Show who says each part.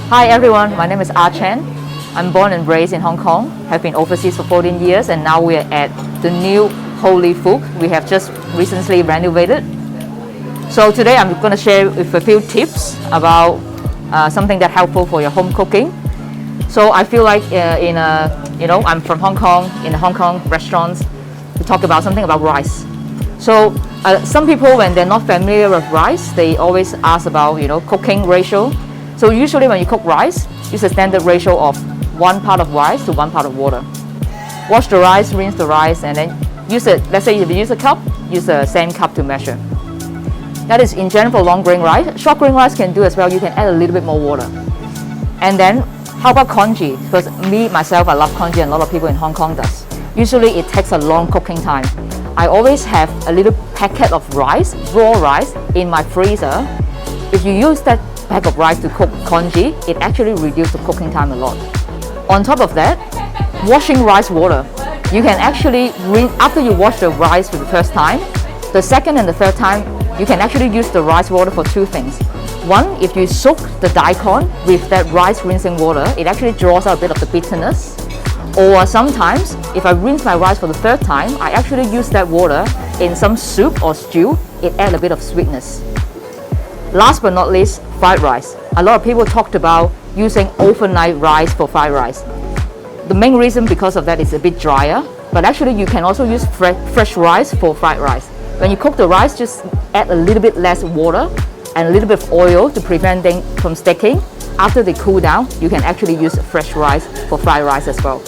Speaker 1: Hi everyone, my name is ArChan. I'm born and raised in Hong Kong, have been overseas for 14 years, and now we're at the new Holy Fook. We have just recently renovated. So today I'm going to share with a few tips about something that's helpful for your home cooking. So I feel like I'm from Hong Kong, in the Hong Kong restaurants, to talk about something about rice. So some people, when they're not familiar with rice, they always ask about cooking ratio. So usually when you cook rice, use a standard ratio of 1 part of rice to 1 part of water. Wash the rice, rinse the rice, and then use it. Let's say if you use a cup, use the same cup to measure. That is in general for long grain rice. Short grain rice can do as well. You can add a little bit more water. And then how about congee? Because myself, I love congee, and a lot of people in Hong Kong does. Usually it takes a long cooking time. I always have a little packet of rice, raw rice, in my freezer. If you use that pack of rice to cook congee, it actually reduces the cooking time a lot. On top of that, washing rice water. You can actually after you wash the rice for the first time, the second and the third time, you can actually use the rice water for two things. One, if you soak the daikon with that rice rinsing water, it actually draws out a bit of the bitterness. Or sometimes, if I rinse my rice for the third time, I actually use that water in some soup or stew. It adds a bit of sweetness. Last but not least, fried rice. A lot of people talked about using overnight rice for fried rice. The main reason because of that is a bit drier, but actually you can also use fresh rice for fried rice. When you cook the rice, just add a little bit less water and a little bit of oil to prevent them from sticking. After they cool down, you can actually use fresh rice for fried rice as well.